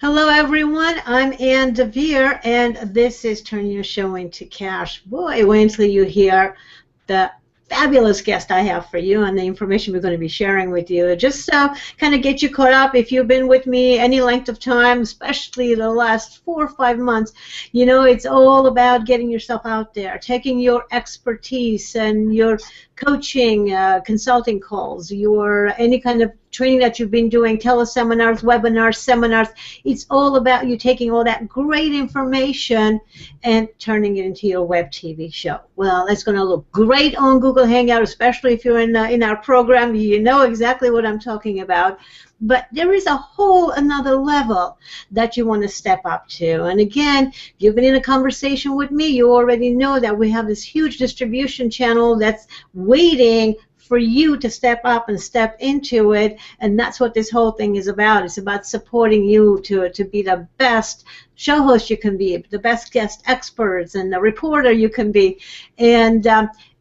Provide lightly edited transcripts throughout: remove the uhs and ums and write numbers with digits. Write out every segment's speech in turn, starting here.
Hello, everyone. I'm Ann DeVere, and this is Turn Your Show into Cash. Boy, wait until you hear the fabulous guest I have for you and the information we're going to be sharing with you. Just kind of get you caught up. If you've been with me any length of time, especially the last 4 or 5 months, you know it's all about getting yourself out there, taking your expertise and your coaching, consulting calls, your any kind of training that you've been doing, teleseminars, webinars, seminars. It's all about you taking all that great information and turning it into your web TV show. Well, it's going to look great on Google Hangout, especially if you're in our program. You know exactly what I'm talking about. But there is a whole another level that you want to step up to. And again, if you've been in a conversation with me, you already know that we have this huge distribution channel that's waiting for you to step up and step into it, and that's what this whole thing is about. It's about supporting you to be the best show host you can be, the best guest experts, and the reporter you can be. And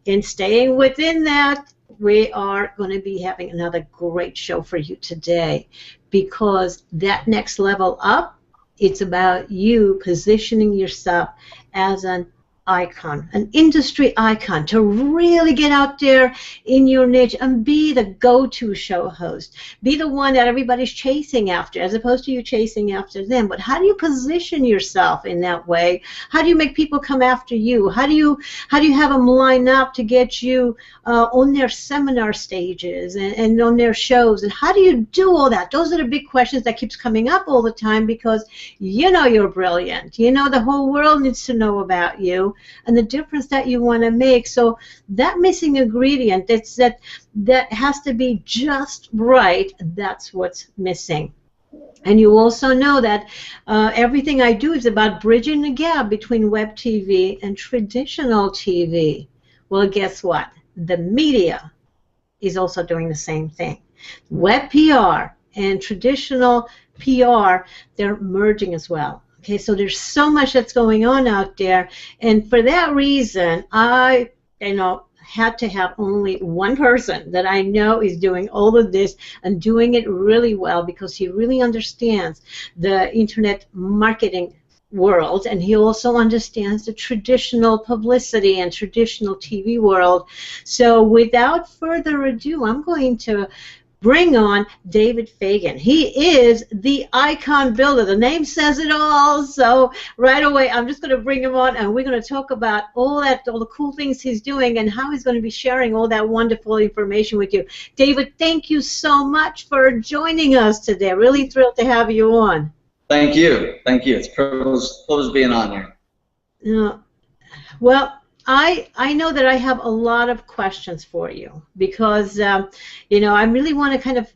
in staying within that, we are going to be having another great show for you today, because that next level up, it's about you positioning yourself as an icon, an industry icon, to really get out there in your niche and be the go-to show host. Be the one that everybody's chasing after, as opposed to you chasing after them. But how do you position yourself in that way? How do you make people come after you? How do you have them line up to get you on their seminar stages and on their shows? And how do you do all that? Those are the big questions that keeps coming up all the time, because you know you're brilliant. You know the whole world needs to know about you and the difference that you want to make. So that missing ingredient, that has to be just right. That's what's missing. And you also know that everything I do is about bridging the gap between web TV and traditional TV. Well, guess what? The media is also doing the same thing. Web PR and traditional PR, they're merging as well. Okay, so there's so much that's going on out there, and for that reason, I, had to have only one person that I know is doing all of this and doing it really well, because he really understands the internet marketing world, and he also understands the traditional publicity and traditional TV world. So without further ado, I'm going to bring on David Fagan. He is the icon builder. The name says it all. So right away, I'm just going to bring him on, and we're going to talk about all the cool things he's doing and how he's going to be sharing all that wonderful information with you. David, thank you so much for joining us today. Really thrilled to have you on. Thank you. Thank you. It's a privilege being on here. Well, I know that I have a lot of questions for you, because I really want to kind of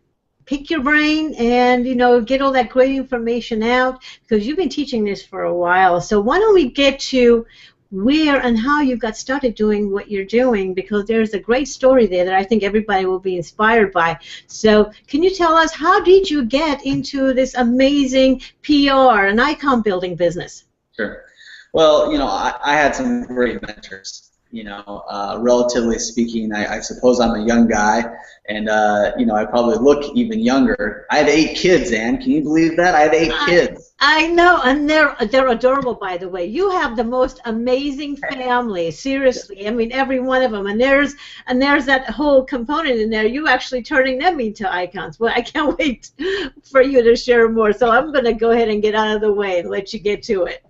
pick your brain and get all that great information out, because you've been teaching this for a while. So why don't we get to where and how you got started doing what you're doing, because there's a great story there that I think everybody will be inspired by. So can you tell us, how did you get into this amazing PR and icon building business? Sure. Well, I had some great mentors. Relatively speaking, I suppose I'm a young guy, and I probably look even younger. I had 8 kids, Ann. Can you believe that? I had 8 kids. I know, and they're adorable, by the way. You have the most amazing family. Seriously, I mean, every one of them. And there's that whole component in there. You actually turning them into icons. Well, I can't wait for you to share more. So I'm going to go ahead and get out of the way and let you get to it.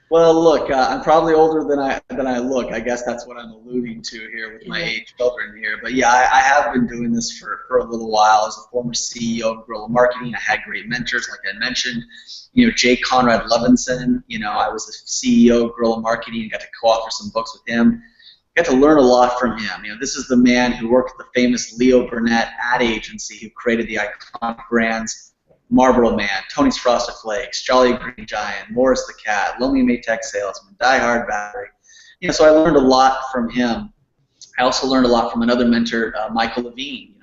Well, look, I'm probably older than I look. I guess that's what I'm alluding to here with my 8 children here. But yeah, I have been doing this for a little while. As a former CEO of Guerrilla Marketing, I had great mentors, like I mentioned. Jay Conrad Levinson. I was the CEO of Guerrilla Marketing. Got to co-author some books with him. Got to learn a lot from him. This is the man who worked at the famous Leo Burnett ad agency, who created the iconic brands Marlboro Man, Tony's Frosted Flakes, Jolly Green Giant, Morris the Cat, Lonely Maytag Salesman, Die Hard Battery. So I learned a lot from him. I also learned a lot from another mentor, Michael Levine.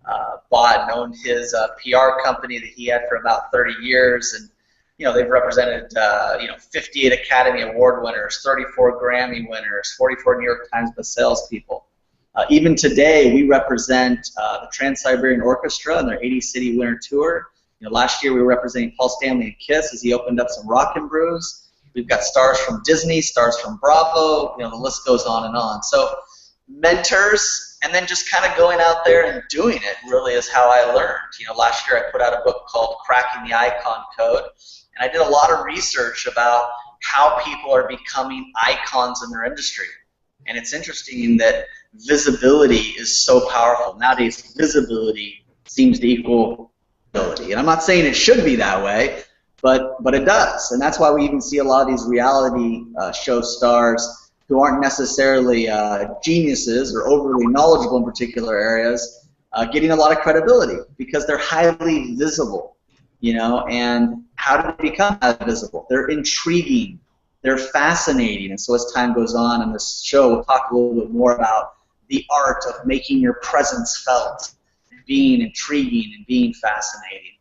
I bought and owned his PR company that he had for about 30 years, and they've represented 58 Academy Award winners, 34 Grammy winners, 44 New York Times best salespeople. Even today, we represent the Trans-Siberian Orchestra and their 80-city winter tour. Last year we were representing Paul Stanley and Kiss as he opened up some rock and brews. We've got stars from Disney, stars from Bravo. The list goes on and on. So mentors, and then just kind of going out there and doing it really is how I learned. Last year I put out a book called Cracking the Icon Code, and I did a lot of research about how people are becoming icons in their industry. And it's interesting that visibility is so powerful. Nowadays, visibility seems to equal ability. And I'm not saying it should be that way, but it does. And that's why we even see a lot of these reality show stars who aren't necessarily geniuses or overly knowledgeable in particular areas getting a lot of credibility because they're highly visible. And how do they become that visible? They're intriguing. They're fascinating. And so as time goes on in this show, we'll talk a little bit more about the art of making your presence felt, being intriguing and being fascinating.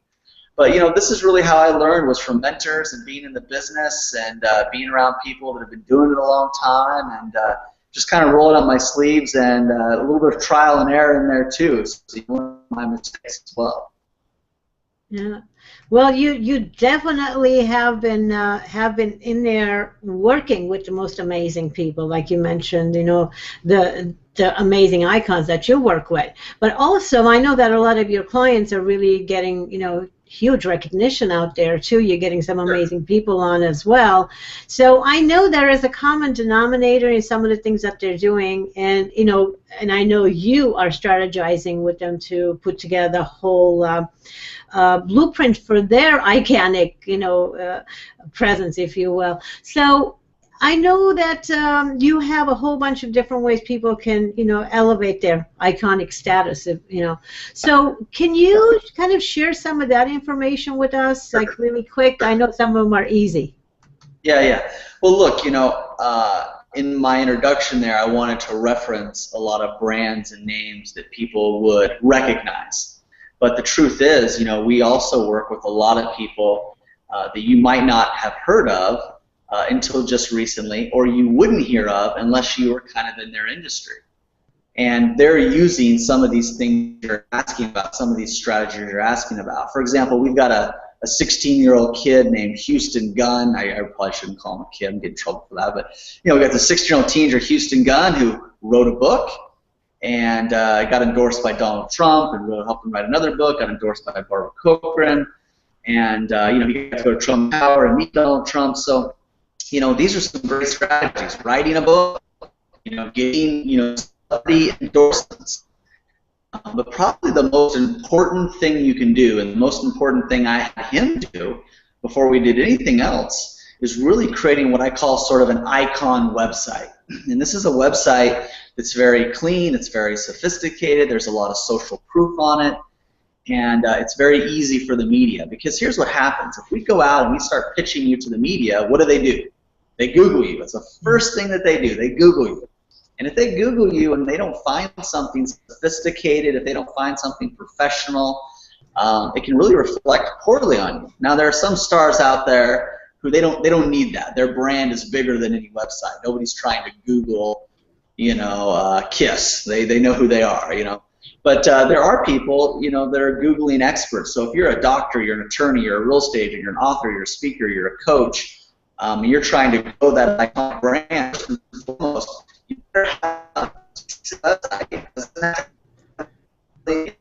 But this is really how I learned, was from mentors and being in the business and being around people that have been doing it a long time, and just kind of rolling up my sleeves, and a little bit of trial and error in there too, so you learn my mistakes as well. Yeah. Well, you definitely have been in there working with the most amazing people, like you mentioned. The amazing icons that you work with. But also, I know that a lot of your clients are really getting huge recognition out there too. You're getting some amazing people on as well. So I know there is a common denominator in some of the things that they're doing, and and I know you are strategizing with them to put together a whole blueprint for their iconic, presence, if you will. So I know that you have a whole bunch of different ways people can, elevate their iconic status. So can you kind of share some of that information with us, like really quick? I know some of them are easy. Yeah. Well, look, in my introduction there, I wanted to reference a lot of brands and names that people would recognize. But the truth is, we also work with a lot of people that you might not have heard of until just recently, or you wouldn't hear of unless you were kind of in their industry. And they're using some of these things you're asking about, some of these strategies you're asking about. For example, we've got a 16-year-old kid named Houston Gunn. I probably shouldn't call him a kid and get in trouble for that, but we got the 16-year-old teenager Houston Gunn who wrote a book and got endorsed by Donald Trump, and helped him write another book, got endorsed by Barbara Cochran, and he got to go to Trump Tower and meet Donald Trump. So these are some great strategies. Writing a book, getting celebrity endorsements. But probably the most important thing you can do, and the most important thing I had him do before we did anything else, is really creating what I call sort of an icon website. And this is a website that's very clean, it's very sophisticated, there's a lot of social proof on it, and it's very easy for the media. Because here's what happens. If we go out and we start pitching you to the media, what do? They Google you. It's the first thing that they do. They Google you. And if they Google you and they don't find something sophisticated, if they don't find something professional, it can really reflect poorly on you. Now, there are some stars out there who they don't need that. Their brand is bigger than any website. Nobody's trying to Google, Kiss. They know who they are, But there are people, that are Googling experts. So if you're a doctor, you're an attorney, you're a real estate agent, you're an author, you're a speaker, you're a coach, you're trying to grow that iconic brand, first and foremost, you better have a website. It doesn't have to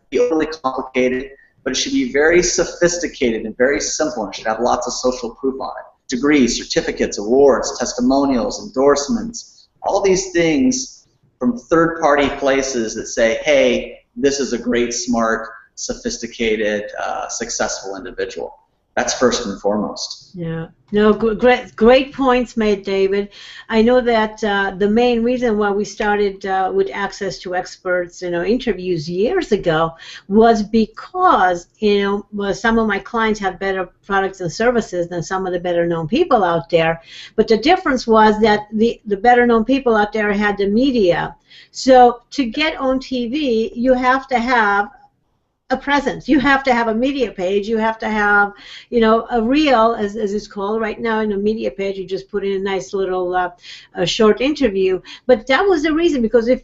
be overly complicated, but it should be very sophisticated and very simple, and it should have lots of social proof on it. Degrees, certificates, awards, testimonials, endorsements, all these things from third-party places that say, hey, this is a great, smart, sophisticated, successful individual. That's first and foremost. Yeah. No, great points made, David. I know that the main reason why we started with Access to Experts, interviews years ago was because, some of my clients have better products and services than some of the better-known people out there. But the difference was that the better-known people out there had the media. So to get on TV, you have to have a presence. You have to have a media page. You have to have, a reel, as it's called right now. In a media page, you just put in a nice little a short interview. But that was the reason, because if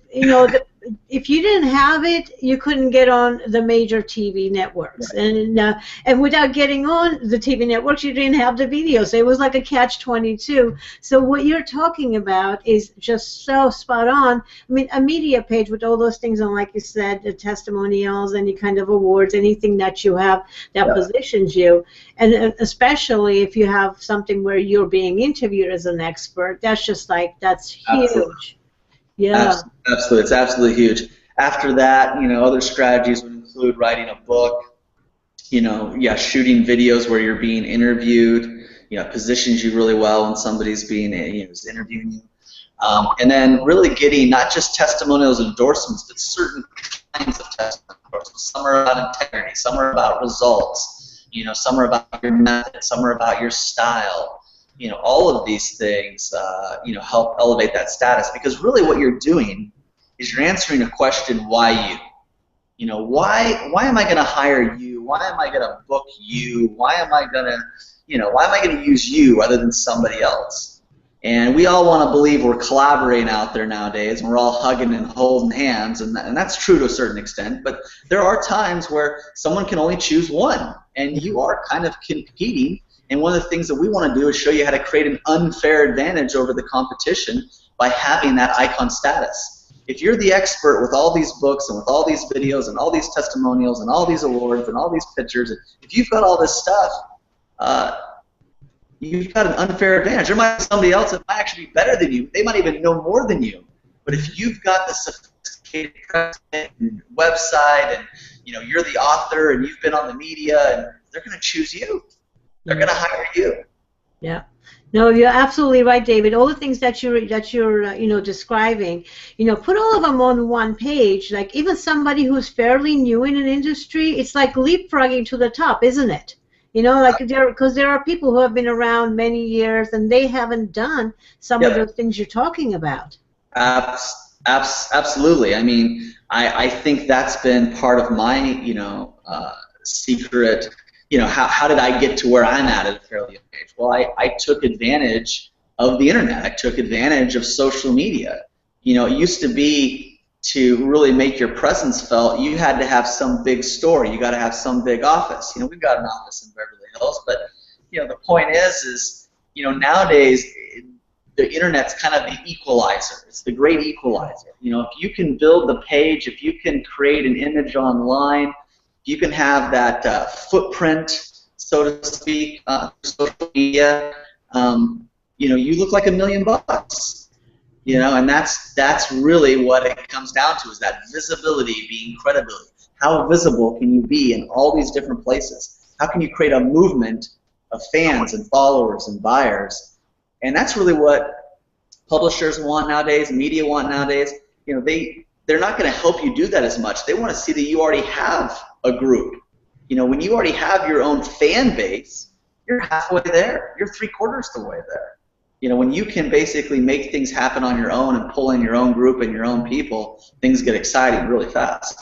if you didn't have it, you couldn't get on the major TV networks, Right. And without getting on the TV networks, you didn't have the video. So it was like a catch-22. So what you're talking about is just so spot on. I mean, a media page with all those things on, like you said, the testimonials, any kind of awards, anything that you have that positions you, and especially if you have something where you're being interviewed as an expert, that's just like, that's huge. Absolutely. Yeah. Absolutely. It's absolutely huge. After that, other strategies would include writing a book, shooting videos where you're being interviewed, positions you really well when somebody's being, is interviewing you. And then really getting not just testimonials and endorsements, but certain kinds of testimonials. Some are about integrity, some are about results, some are about your method, some are about your style. All of these things, help elevate that status, because really what you're doing is you're answering a question, why you? Why am I going to hire you? Why am I going to book you? Why am I going to use you other than somebody else? And we all want to believe we're collaborating out there nowadays, and we're all hugging and holding hands, and that's true to a certain extent, but there are times where someone can only choose one, and you are kind of competing. And one of the things that we want to do is show you how to create an unfair advantage over the competition by having that icon status. If you're the expert with all these books and with all these videos and all these testimonials and all these awards and all these pictures, if you've got all this stuff, you've got an unfair advantage. There might be somebody else that might actually be better than you. They might even know more than you. But if you've got the sophisticated and website and you're the author and you've been on the media, and they're going to choose you. They're going to hire you. Yeah. No, you're absolutely right, David. All the things that you're describing, put all of them on one page. Like even somebody who's fairly new in an industry, it's like leapfrogging to the top, isn't it? Because there are people who have been around many years and they haven't done some of those things you're talking about. Absolutely. I mean, I think that's been part of my, secret. How did I get to where I'm at a fairly young age? Well, I took advantage of the internet. I took advantage of social media. It used to be to really make your presence felt, you had to have some big store. You got to have some big office. We've got an office in Beverly Hills, but the point is, nowadays the internet's kind of the equalizer. It's the great equalizer. If you can build the page, if you can create an image online, you can have that footprint, so to speak, social media. You look like $1 million, and that's really what it comes down to, is that visibility being credibility. How visible can you be in all these different places? How can you create a movement of fans and followers and buyers? And that's really what publishers want nowadays, media want nowadays. They're not going to help you do that as much. They want to see that you already have a group. When you already have your own fan base, you're halfway there. You're 3/4 the way there. When you can basically make things happen on your own and pull in your own group and your own people, things get exciting really fast.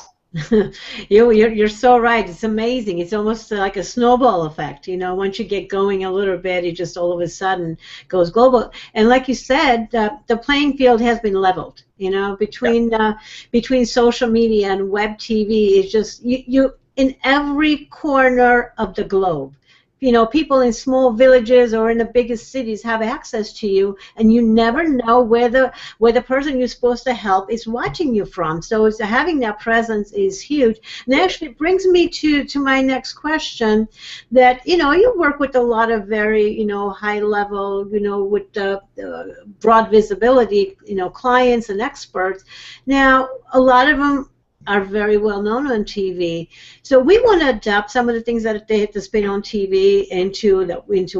You're so right. It's amazing. It's almost like a snowball effect. Once you get going a little bit, it just all of a sudden goes global. And like you said, the playing field has been leveled. Between social media and web TV, is just you in every corner of the globe. People in small villages or in the biggest cities have access to you, and you never know where the person you're supposed to help is watching you from. So having that presence is huge. And it actually brings me to my next question, that you work with a lot of very high level, with broad visibility, clients and experts. Now, a lot of them are very well known on TV. So we want to adapt some of the things that they hit the spin on TV into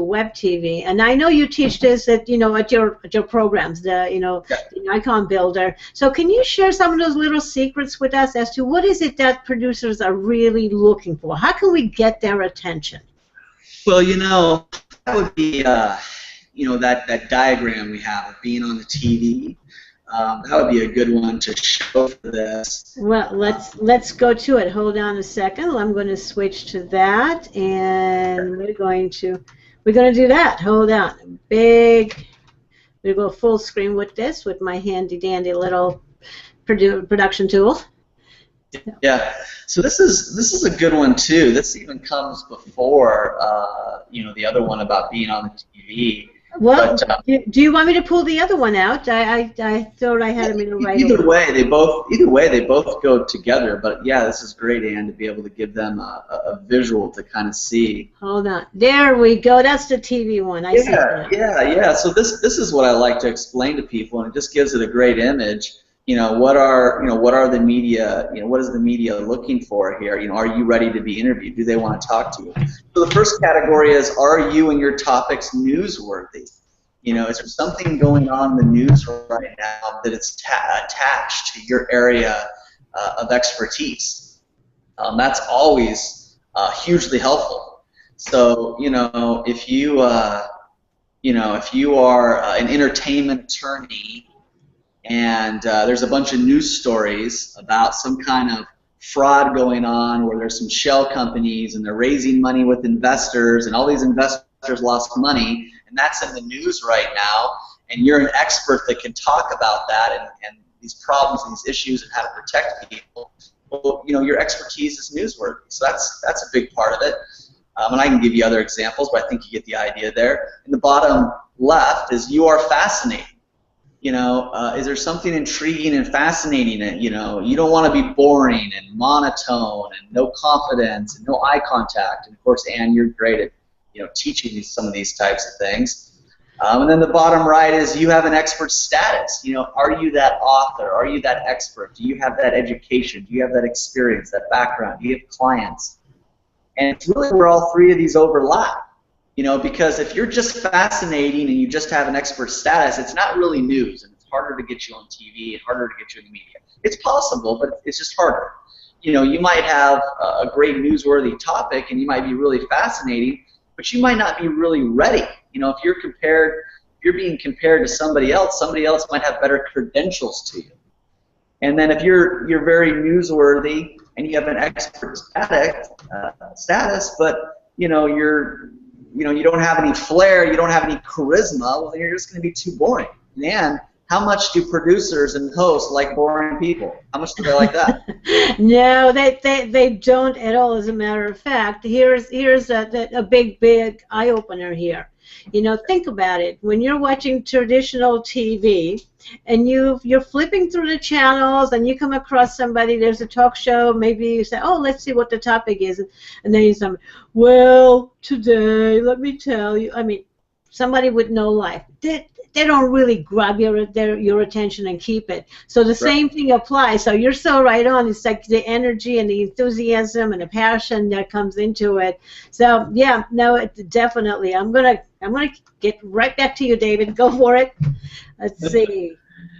web TV. And I know you teach this at your programs, the icon builder. So can you share some of those little secrets with us as to what is it that producers are really looking for? How can we get their attention? Well, that would be that diagram we have of being on the TV. That would be a good one to show for this. Well, let's go to it. Hold on a second. I'm going to switch to that, and we're going to do that. Hold on. We go full screen with this, with my handy dandy little production tool. Yeah. So this is a good one too. This even comes before the other one about being on the TV. Well, But do you want me to pull the other one out? I thought I had them in the right order. Either way they both go together. But yeah, this is great, Ann, to be able to give them a visual to kind of see. Hold on. There we go. That's the TV one. I see that. Yeah. So this is what I like to explain to people, and it just gives it a great image. What are the media, what is the media looking for here? Are you ready to be interviewed? Do they want to talk to you? So the first category is, are you and your topics newsworthy? Is there something going on in the news right now that is attached to your area of expertise? That's always hugely helpful. So, if you are an entertainment attorney, and there's a bunch of news stories about some kind of fraud going on where there's some shell companies and they're raising money with investors, and all these investors lost money, and that's in the news right now, and you're an expert that can talk about that and these problems and these issues and how to protect people. Well, your expertise is newsworthy, so that's a big part of it. And I can give you other examples, but I think you get the idea there. In the bottom left is, you are fascinating. Is there something intriguing and fascinating that, you don't want to be boring and monotone and no confidence and no eye contact. And of course, Ann, you're great at, teaching some of these types of things. And then the bottom right is, you have an expert status. Are you that author? Are you that expert? Do you have that education? Do you have that experience, that background? Do you have clients? And it's really where all three of these overlap. Because if you're just fascinating and you just have an expert status, it's not really news, and it's harder to get you on TV and harder to get you in the media. It's possible, but it's just harder. You might have a great newsworthy topic and you might be really fascinating, but you might not be really ready. If you're being compared to somebody else might have better credentials to you. And then if you're very newsworthy and you have an expert status, but you don't have any flair, you don't have any charisma, well, then you're just going to be too boring. And how much do producers and hosts like boring people? How much do they like that? No, they don't at all. As a matter of fact, here's a big eye-opener here. Think about it. When you're watching traditional TV and you're flipping through the channels and you come across somebody, there's a talk show, maybe you say, oh, let's see what the topic is, and then you say, well, today, let me tell you. I mean, somebody with no life. They don't really grab your attention and keep it. So the same thing applies. So you're so right on. It's like the energy and the enthusiasm and the passion that comes into it. So yeah, no, definitely. I'm gonna get right back to you, David. Go for it. Let's see.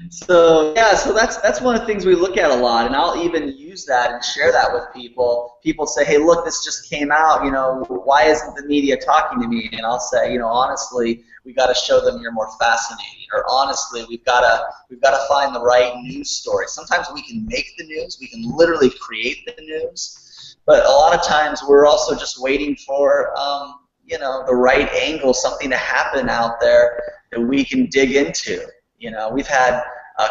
So yeah, so that's one of the things we look at a lot, and I'll even use that and share that with people. People say, hey, look, this just came out, why isn't the media talking to me? And I'll say, honestly, we got to show them you're more fascinating, or honestly, we've got to find the right news story. Sometimes we can make the news, we can literally create the news, but a lot of times we're also just waiting for the right angle, something to happen out there that we can dig into. We've had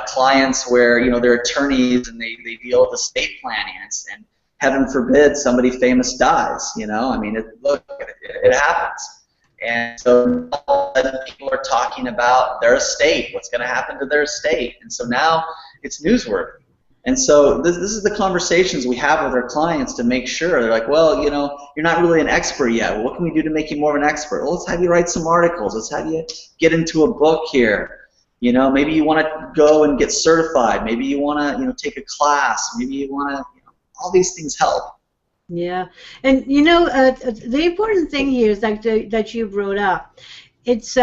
clients where they're attorneys and they deal with estate planning, and heaven forbid somebody famous dies. I mean, it happens, and so all of a sudden people are talking about their estate, what's going to happen to their estate, and so now it's newsworthy. And so this is the conversations we have with our clients to make sure. They're like, well, you're not really an expert yet. Well, what can we do to make you more of an expert? Well, let's have you write some articles. Let's have you get into a book here. Maybe you want to go and get certified. Maybe you want to, take a class. Maybe you want to, all these things help. Yeah, and the important thing here is like that you brought up. It's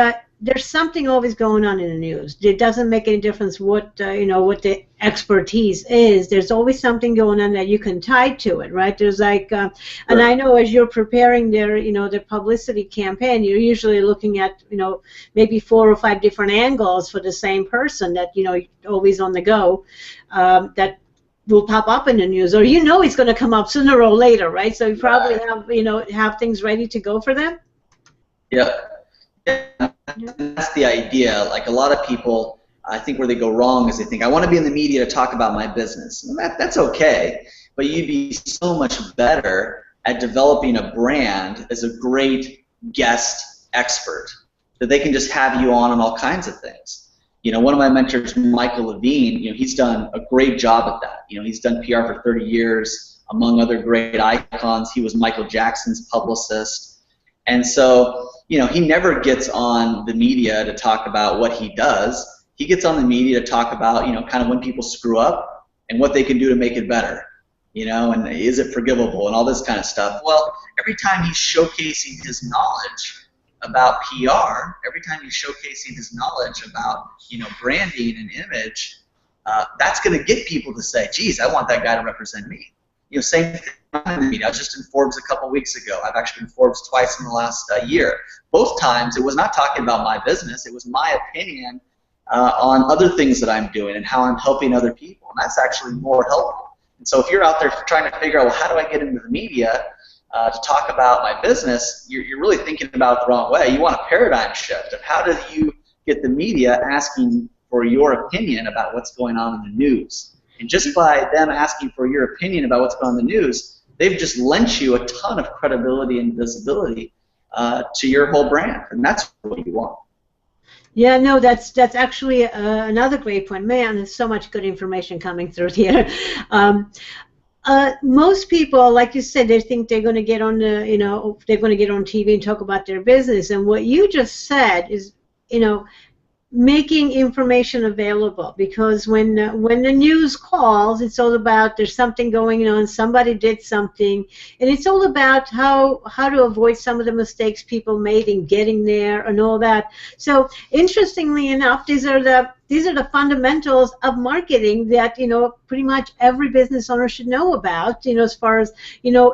there's something always going on in the news. It doesn't make any difference what what the expertise is. There's always something going on that you can tie to it, right? There's like, and I know as you're preparing their the publicity campaign, you're usually looking at maybe 4 or 5 different angles for the same person that always on the go, that will pop up in the news, or it's going to come up sooner or later, right? So you probably have have things ready to go for them. Yeah. That's the idea. Like a lot of people, I think where they go wrong is they think, I want to be in the media to talk about my business. And that's okay, but you'd be so much better at developing a brand as a great guest expert that they can just have you on all kinds of things. One of my mentors, Michael Levine, he's done a great job at that. He's done PR for 30 years, among other great icons. He was Michael Jackson's publicist. And so, he never gets on the media to talk about what he does. He gets on the media to talk about, kind of when people screw up and what they can do to make it better, and is it forgivable and all this kind of stuff. Well, every time he's showcasing his knowledge about PR, every time he's showcasing his knowledge about, branding and image, that's going to get people to say, geez, I want that guy to represent me. Same thing in the media. I was just in Forbes a couple weeks ago. I've actually been in Forbes twice in the last year. Both times it was not talking about my business. It was my opinion on other things that I'm doing and how I'm helping other people. And that's actually more helpful. And so if you're out there trying to figure out, well, how do I get into the media to talk about my business, you're really thinking about it the wrong way. You want a paradigm shift of how do you get the media asking for your opinion about what's going on in the news. And just by them asking for your opinion about what's going on in the news, they've just lent you a ton of credibility and visibility to your whole brand. And that's what you want. Yeah, no, that's actually another great point. Man, there's so much good information coming through here. Most people, like you said, they think they're going to get on the, they're going to get on TV and talk about their business. And what you just said is, making information available, because when the news calls, it's all about there's something going on, somebody did something, and it's all about how to avoid some of the mistakes people made in getting there and all that. So interestingly enough, these are the fundamentals of marketing that pretty much every business owner should know about, as far as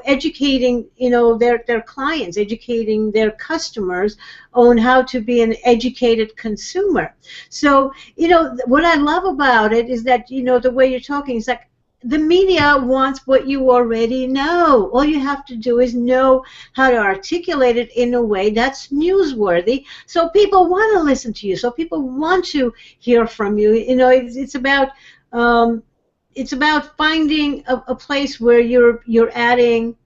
educating their clients, educating their customers on how to be an educated consumer. So what I love about it is that the way you're talking is like the media wants what you already know. All you have to do is know how to articulate it in a way that's newsworthy, so people want to listen to you, so people want to hear from you. It's about finding a place where you're adding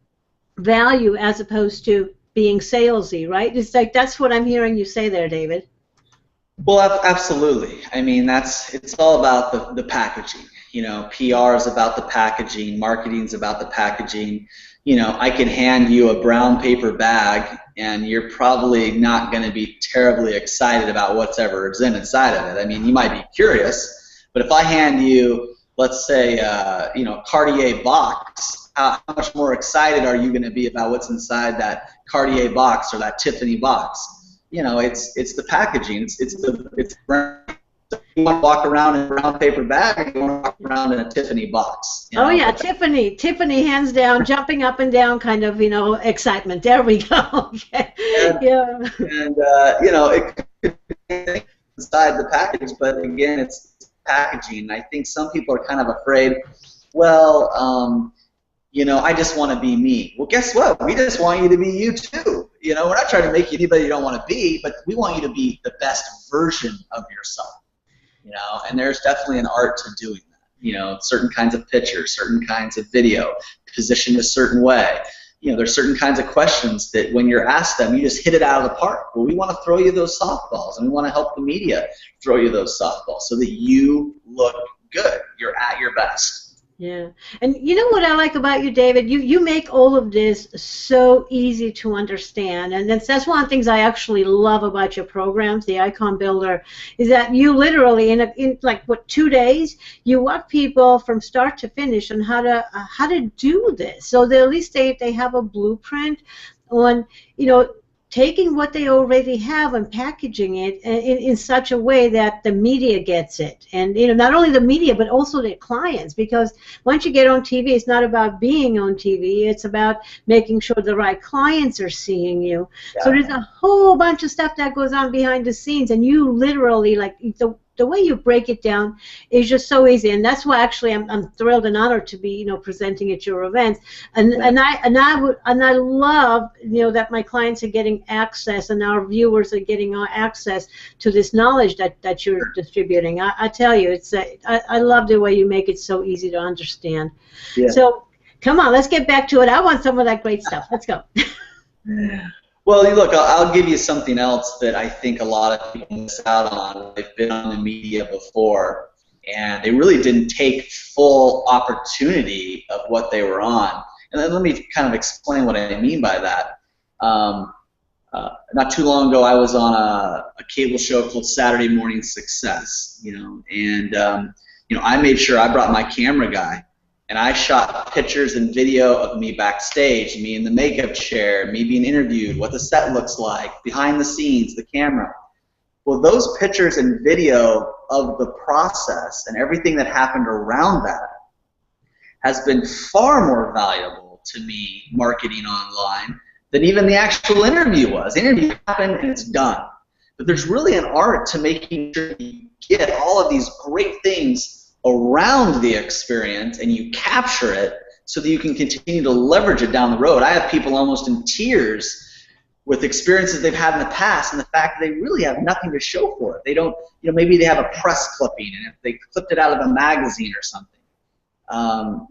value as opposed to being salesy, right? It's like that's what I'm hearing you say there, David. Well, absolutely. I mean, it's all about the packaging. PR is about the packaging, marketing is about the packaging. I can hand you a brown paper bag and you're probably not going to be terribly excited about whatever is inside of it. I mean, you might be curious, but if I hand you, let's say, Cartier box, how much more excited are you going to be about what's inside that Cartier box or that Tiffany box? It's the packaging. It's brand. You want to walk around in a brown paper bag, or you want to walk around in a Tiffany box? Oh yeah, Tiffany, hands down, jumping up and down, kind of excitement. There we go. Okay. Yeah. And it could be inside the package, but again, it's packaging. I think some people are kind of afraid. Well, I just want to be me. Well, guess what? We just want you to be you too. We're not trying to make you anybody you don't want to be, but we want you to be the best version of yourself. And there's definitely an art to doing that. Certain kinds of pictures, certain kinds of video, positioned a certain way. There's certain kinds of questions that when you're asked them, you just hit it out of the park. Well, we want to throw you those softballs, and we want to help the media throw you those softballs so that you look good. You're at your best. Yeah, and what I like about you, David, you make all of this so easy to understand, and that's one of the things I actually love about your programs, the Icon Builder, is that you literally in like 2 days, you walk people from start to finish on how to do this, so that at least they have a blueprint on taking what they already have and packaging it in such a way that the media gets it. And not only the media, but also their clients, because once you get on TV, it's not about being on TV, it's about making sure the right clients are seeing you. Yeah. So there's a whole bunch of stuff that goes on behind the scenes, and you literally, the way you break it down is just so easy, and that's why actually I'm thrilled and honored to be presenting at your events, and I love that my clients are getting access and our viewers are getting access to this knowledge that you're distributing. I tell you, I love the way you make it so easy to understand. Yeah. So come on, let's get back to it. I want some of that great stuff. Let's go. Well, look, I'll give you something else that I think a lot of people miss out on. They've been on the media before, and they really didn't take full opportunity of what they were on. And then let me kind of explain what I mean by that. Not too long ago, I was on a cable show called Saturday Morning Success, and I made sure I brought my camera guy. And I shot pictures and video of me backstage, me in the makeup chair, me being interviewed, what the set looks like, behind the scenes, the camera. Well, those pictures and video of the process and everything that happened around that has been far more valuable to me marketing online than even the actual interview was. The interview happened and it's done. But there's really an art to making sure you get all of these great things around the experience and you capture it so that you can continue to leverage it down the road. I have people almost in tears with experiences they've had in the past and the fact that they really have nothing to show for it. They don't, maybe they have a press clipping and if they clipped it out of a magazine or something. Not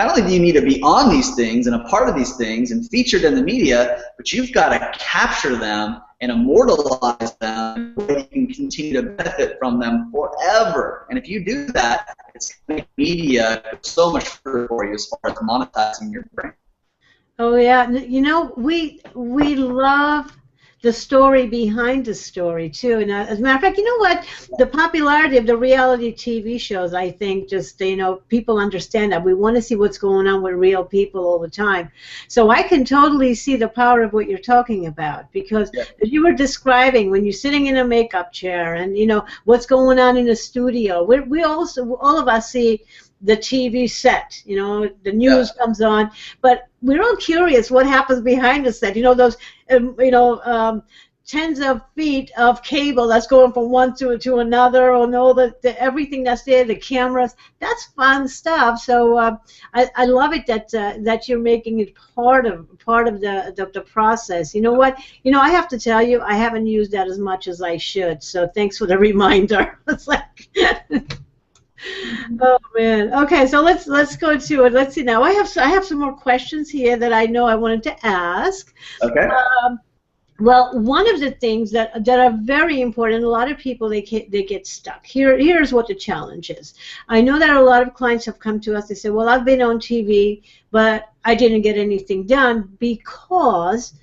only do you need to be on these things and a part of these things and featured in the media, but you've got to capture them and immortalize them so you can continue to benefit from them forever. And if you do that, it's going to make media so much further for you as far as monetizing your brand. Oh yeah, we love the story behind the story too. And as a matter of fact, you know what? The popularity of the reality TV shows, I think, just people understand that we want to see what's going on with real people all the time. So I can totally see the power of what you're talking about because as you were describing when you're sitting in a makeup chair and what's going on in the studio, we also all of us see the TV set, the news comes on, but we're all curious what happens behind the set. Those, tens of feet of cable that's going from one to another, or everything that's there, the cameras. That's fun stuff. So I love it that you're making it part of the process. You know what? I have to tell you, I haven't used that as much as I should. So thanks for the reminder. It's like. Oh man. Okay, so let's go to it. Let's see now. I have some more questions here that I know I wanted to ask. Okay. Well, one of the things that are very important, a lot of people they get stuck. Here's what the challenge is. I know that a lot of clients have come to us. They say, "Well, I've been on TV, but I didn't get anything done because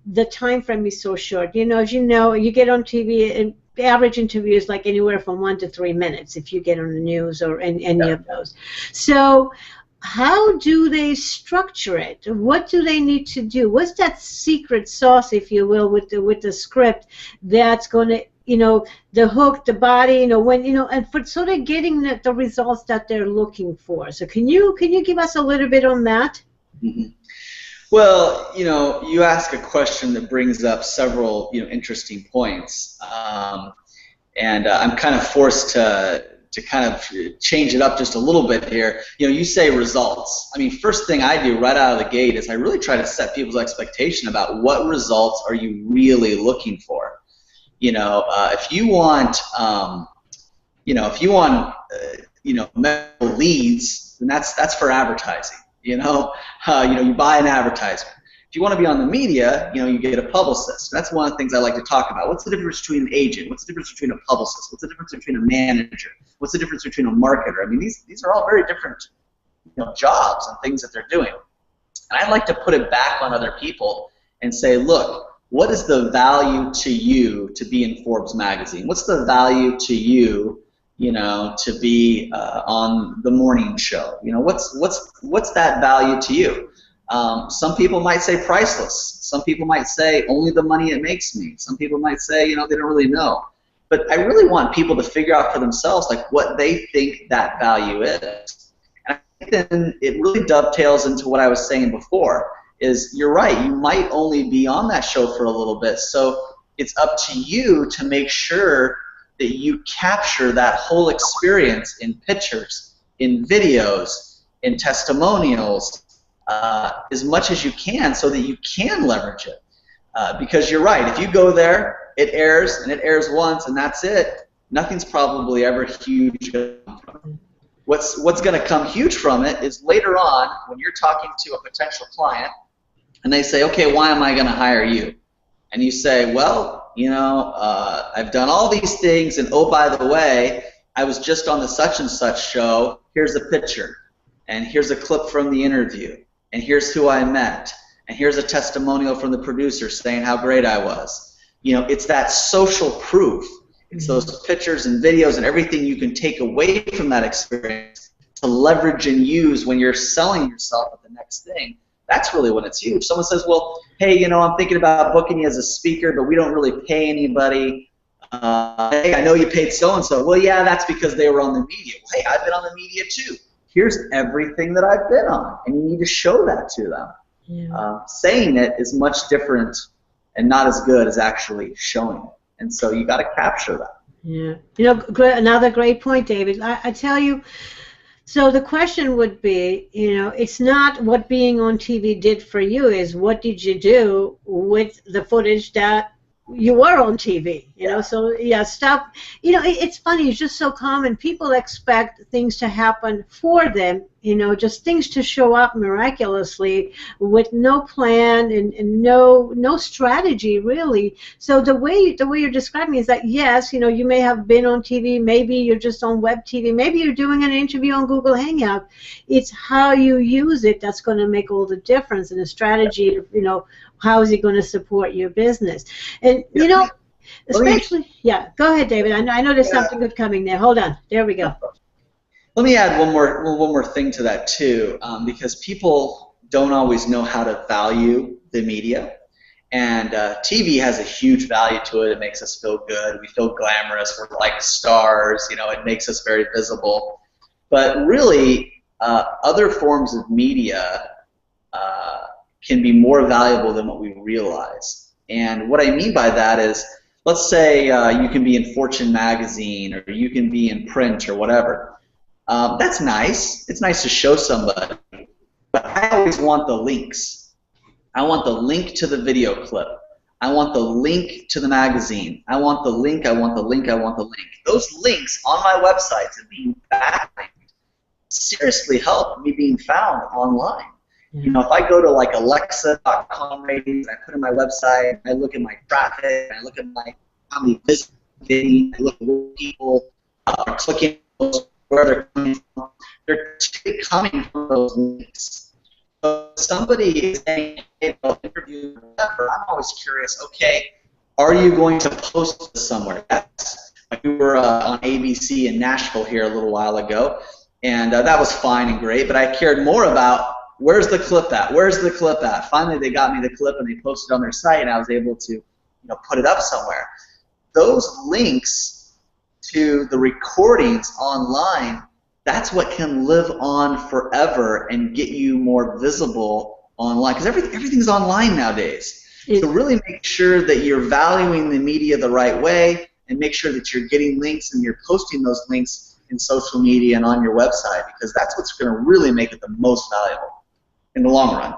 the time frame is so short." As you get on TV and the average interview is like anywhere from 1 to 3 minutes if you get on the news or any of those. So how do they structure it? What do they need to do? What's that secret sauce, if you will, with the script that's going to, the hook, the body, and for sort of getting the results that they're looking for. So can you give us a little bit on that? Mm-hmm. Well, you ask a question that brings up several, interesting points, and I'm kind of forced to kind of change it up just a little bit here. You say results. I mean, first thing I do right out of the gate is I really try to set people's expectation about what results are you really looking for. If you want, medical leads, then that's for advertising. You buy an advertisement. If you want to be on the media, you get a publicist. That's one of the things I like to talk about. What's the difference between an agent? What's the difference between a publicist? What's the difference between a manager? What's the difference between a marketer? I mean, these are all very different, jobs and things that they're doing. And I like to put it back on other people and say, look, what is the value to you to be in Forbes magazine? What's the value to you? To be on the morning show. What's that value to you? Some people might say priceless. Some people might say only the money it makes me. Some people might say, they don't really know. But I really want people to figure out for themselves like what they think that value is. And I think then it really dovetails into what I was saying before. Is you're right. You might only be on that show for a little bit. So it's up to you to make sure that you capture that whole experience in pictures, in videos, in testimonials, as much as you can so that you can leverage it. Because you're right, if you go there, it airs, and it airs once, and that's it, nothing's probably ever huge going to come from it. What's going to come huge from it is later on when you're talking to a potential client, and they say, okay, why am I going to hire you? And you say, well, you know, I've done all these things, and oh, by the way, I was just on the such and such show. Here's a picture, and here's a clip from the interview, and here's who I met, and here's a testimonial from the producer saying how great I was. You know, it's that social proof. It's those pictures and videos and everything you can take away from that experience to leverage and use when you're selling yourself at the next thing. That's really when it's huge. Someone says, well, hey, you know, I'm thinking about booking you as a speaker, but we don't really pay anybody. Hey, I know you paid so-and-so. Well, yeah, that's because they were on the media. Well, hey, I've been on the media too. Here's everything that I've been on, and you need to show that to them. Yeah. Saying it is much different and not as good as actually showing it. And so you got to capture that. Yeah. You know, another great point, David. I tell you, so the question would be, you know, it's not what being on TV did for you, is what did you do with the footage that you were on TV, you know? So yeah, stop. You know, it's funny. It's just so common. People expect things to happen for them, you know, just things to show up miraculously with no plan and no strategy really. So the way you're describing is that yes, you know, you may have been on TV, maybe you're just on WebTV, maybe you're doing an interview on Google Hangout. It's how you use it that's going to make all the difference, and the strategy, you know, how is it going to support your business? And you know, especially, go ahead, David. I know there's something good coming there. Hold on. There we go. Let me add one more thing to that too, because people don't always know how to value the media, and TV has a huge value to it. It makes us feel good. We feel glamorous. We're like stars. You know, it makes us very visible. But really, other forms of media can be more valuable than what we realize. And what I mean by that is, let's say you can be in Fortune magazine, or you can be in print, or whatever. That's nice. It's nice to show somebody. But I always want the links. I want the link to the video clip. I want the link to the magazine. I want the link, I want the link, I want the link. Those links on my websites and being backlinked seriously help me being found online. You know, if I go to like Alexa.com ratings, and I put in my website, I look at my traffic, I look at how many visits, I look at what people are clicking, where they're coming from. They're coming from those links. So if somebody is saying, hey, I'll interview or whatever, I'm always curious, okay, are you going to post this somewhere? Yes. We were on ABC in Nashville here a little while ago, and that was fine and great, but I cared more about where's the clip at? Where's the clip at? Finally, they got me the clip and they posted it on their site, and I was able to, you know, put it up somewhere. Those links to the recordings online, that's what can live on forever and get you more visible online, because everything's online nowadays. So really make sure that you're valuing the media the right way, and make sure that you're getting links and you're posting those links in social media and on your website, because that's what's going to really make it the most valuable in the long run.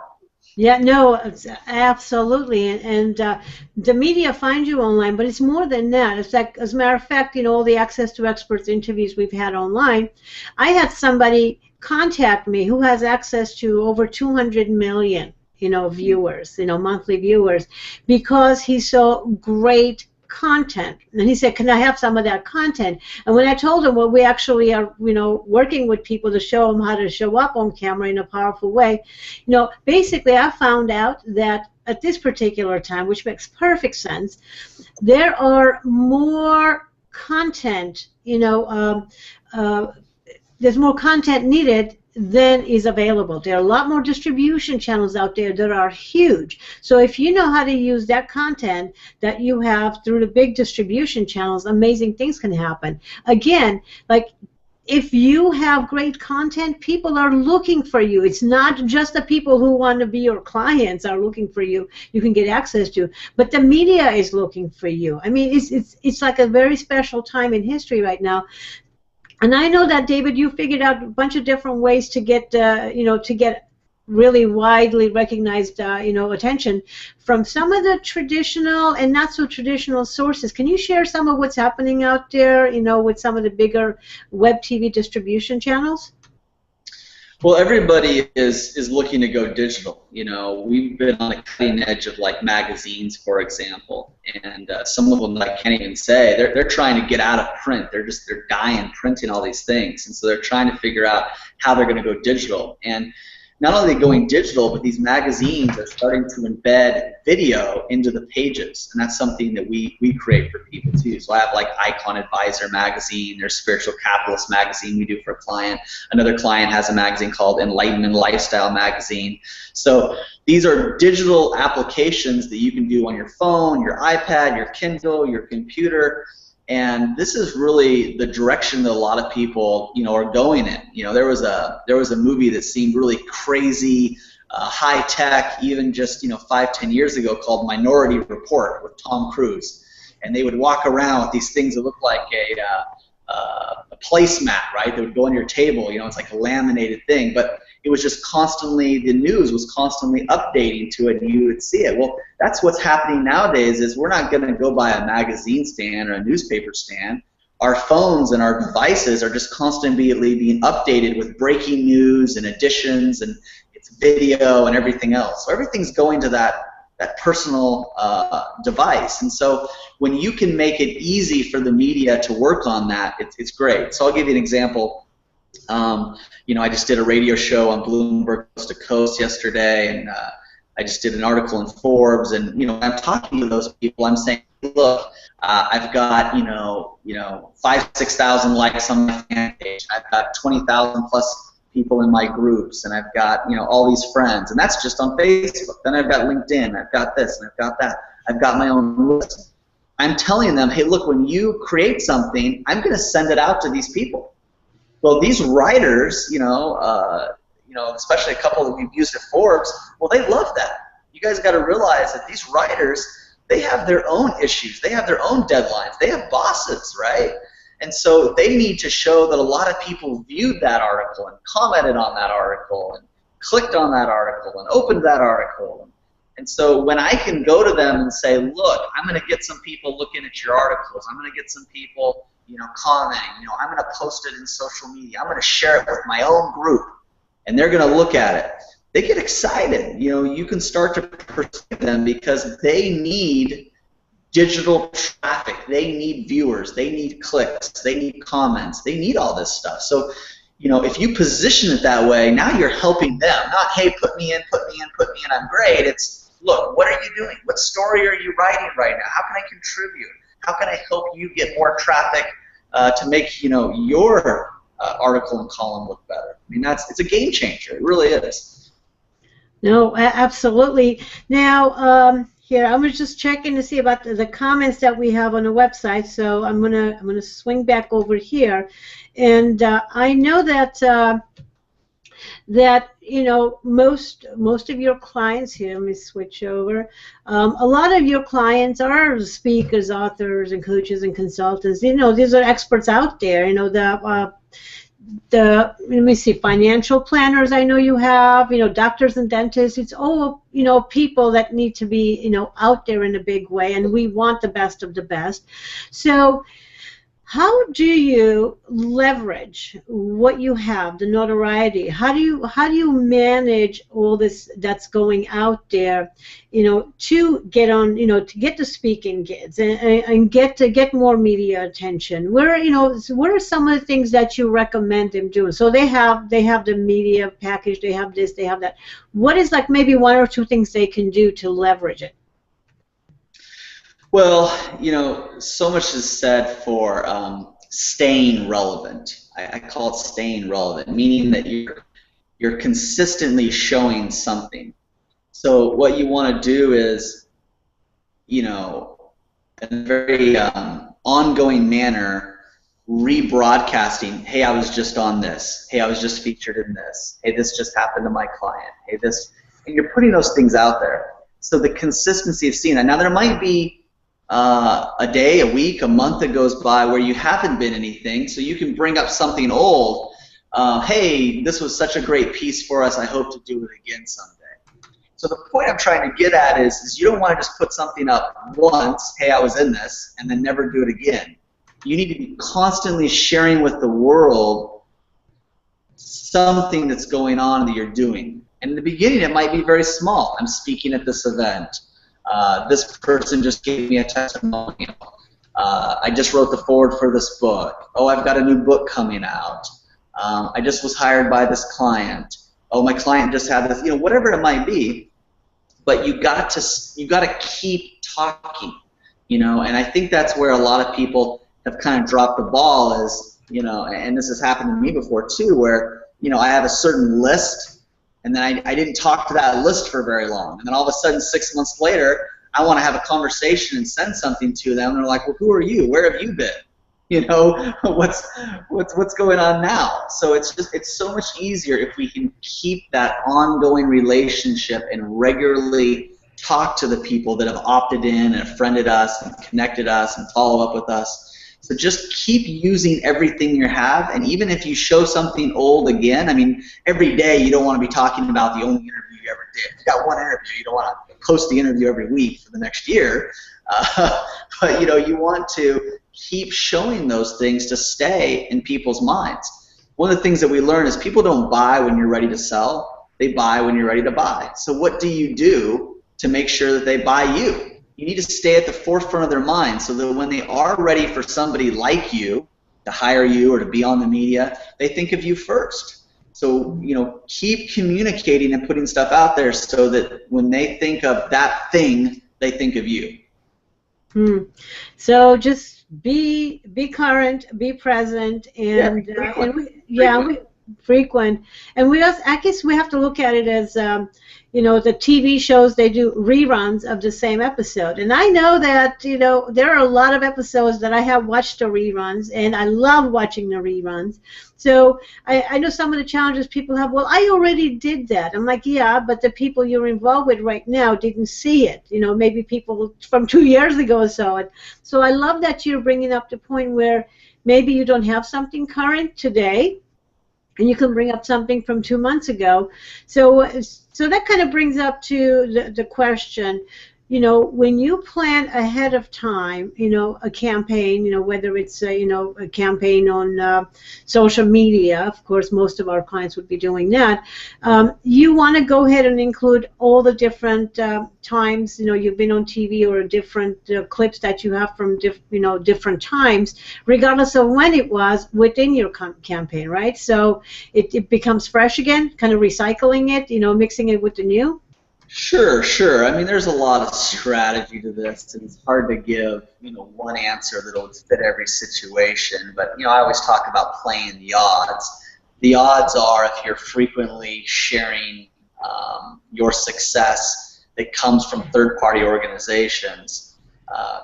Yeah, no, absolutely, and the media finds you online, but it's more than that. It's like, as a matter of fact, you know, all the Access to Experts interviews we've had online, I had somebody contact me who has access to over 200 million, you know, viewers, you know, monthly viewers, because he saw great content, and he said, can I have some of that content? And when I told him, well, we actually are, you know, working with people to show them how to show up on camera in a powerful way, you know, basically I found out that at this particular time, which makes perfect sense, there are more content, you know, there's more content needed than is available. There are a lot more distribution channels out there that are huge. So if you know how to use that content that you have through the big distribution channels, amazing things can happen. Again, like, if you have great content, people are looking for you. It's not just the people who want to be your clients are looking for you. You can get access to, but the media is looking for you. I mean, it's like a very special time in history right now. And I know that, David, you figured out a bunch of different ways to get, to get really widely recognized, attention from some of the traditional and not so traditional sources. Can you share some of what's happening out there, with some of the bigger web TV distribution channels? Well, everybody is looking to go digital. We've been on the cutting edge of like magazines, for example, and some of them that I can't even say. They're trying to get out of print. They're dying printing all these things, and so they're trying to figure out how they're going to go digital. And not only going digital, but these magazines are starting to embed video into the pages, and that's something that we create for people too. So I have like Icon Advisor magazine, there's Spiritual Capitalist magazine we do for a client. Another client has a magazine called Enlightenment Lifestyle magazine. So these are digital applications that you can do on your phone, your iPad, your Kindle, your computer. And this is really the direction that a lot of people, are going in. There was a movie that seemed really crazy, high tech, even just 5-10 years ago, called Minority Report with Tom Cruise, and they would walk around with these things that look like a placemat, right? That would go on your table. It's like a laminated thing, but it was just constantly, the news was constantly updating to it, and you would see it. Well, that's what's happening nowadays. Is we're not going to go buy a magazine stand or a newspaper stand. Our phones and our devices are just constantly being updated with breaking news and editions, and it's video and everything else. So everything's going to that personal device. And so when you can make it easy for the media to work on that, it's great. So I'll give you an example. I just did a radio show on Bloomberg Coast to Coast yesterday, and I just did an article in Forbes, and I'm talking to those people. I'm saying, look, I've got 5,000-6,000 likes on my fan page. I've got 20,000 plus people in my groups, and I've got all these friends, and that's just on Facebook. Then I've got LinkedIn, I've got this, and I've got that. I've got my own list. I'm telling them, hey, look, when you create something, I'm going to send it out to these people. Well, these writers, especially a couple that we've used at Forbes, well, they love that. You guys got to realize that these writers, they have their own issues. They have their own deadlines. They have bosses, right? And so they need to show that a lot of people viewed that article and commented on that article and clicked on that article and opened that article. And so when I can go to them and say, look, I'm going to get some people looking at your articles. I'm going to get some people commenting. I'm going to post it in social media. I'm going to share it with my own group, and they're going to look at it. They get excited. You can start to persuade them because they need digital traffic. They need viewers. They need clicks. They need comments. They need all this stuff. So, if you position it that way, now you're helping them. Not, hey, put me in, I'm great. It's, look, what are you doing? What story are you writing right now? How can I contribute? How can I help you get more traffic to make your article and column look better? I mean, it's a game changer. It really is. No, absolutely. Now, here I was just checking to see about the comments that we have on the website. So I'm gonna swing back over here, and I know that most of your clients here, let me switch over, a lot of your clients are speakers, authors, and coaches and consultants. These are experts out there. Let me see, financial planners I know you have, doctors and dentists. It's all, people that need to be, out there in a big way, and we want the best of the best. So how do you leverage what you have, the notoriety? How do you manage all this that's going out there, to get on, to get the speaking gigs and get more media attention? What are some of the things that you recommend them doing? So they have the media package, they have this, they have that. What is like maybe one or two things they can do to leverage it? Well, so much is said for staying relevant. I call it staying relevant, meaning that you're consistently showing something. So what you want to do is, in a very ongoing manner, rebroadcasting, hey, I was just on this. Hey, I was just featured in this. Hey, this just happened to my client. Hey, this, and you're putting those things out there. So the consistency of seeing that. Now, there might be a day, a week, a month that goes by where you haven't been anything, so you can bring up something old. Hey, this was such a great piece for us. I hope to do it again someday. So the point I'm trying to get at is you don't want to just put something up once, hey, I was in this, and then never do it again. You need to be constantly sharing with the world something that's going on that you're doing. And in the beginning, it might be very small. I'm speaking at this event. This person just gave me a testimonial. I just wrote the foreword for this book. Oh, I've got a new book coming out. I just was hired by this client. Oh, my client just had this, whatever it might be. But you got to keep talking, and I think that's where a lot of people have kind of dropped the ball is, and this has happened to me before too, where, I have a certain list, and then I didn't talk to that list for very long. And then all of a sudden, 6 months later, I want to have a conversation and send something to them, and they're like, well, who are you? Where have you been? What's going on now? So it's so much easier if we can keep that ongoing relationship and regularly talk to the people that have opted in and friended us and connected us and follow up with us. So just keep using everything you have, and even if you show something old again, I mean, every day you don't want to be talking about the only interview you ever did. If you got one interview, you don't want to post the interview every week for the next year. But you want to keep showing those things to stay in people's minds. One of the things that we learn is people don't buy when you're ready to sell, they buy when you're ready to buy. So what do you do to make sure that they buy you? You need to stay at the forefront of their mind so that when they are ready for somebody like you to hire you or to be on the media, they think of you first. So, keep communicating and putting stuff out there so that when they think of that thing, they think of you. So just be current, be present, and frequent. And we also, I guess we have to look at it as the TV shows, they do reruns of the same episode. And I know that there are a lot of episodes that I have watched the reruns, and I love watching the reruns. So I know some of the challenges people have, well, I already did that. I'm like, yeah, but the people you're involved with right now didn't see it. Maybe people from 2 years ago saw it. So I love that you're bringing up the point where maybe you don't have something current today, and you can bring up something from 2 months ago. So that kind of brings up to the question, when you plan ahead of time, a campaign, whether it's a campaign on social media, of course most of our clients would be doing that, you want to go ahead and include all the different times, you've been on TV, or different clips that you have from different times, regardless of when it was within your campaign, right? So it becomes fresh again, kind of recycling it, mixing it with the new. Sure. I mean, there's a lot of strategy to this, and it's hard to give, one answer that'll fit every situation. But, I always talk about playing the odds. The odds are, if you're frequently sharing your success that comes from third-party organizations,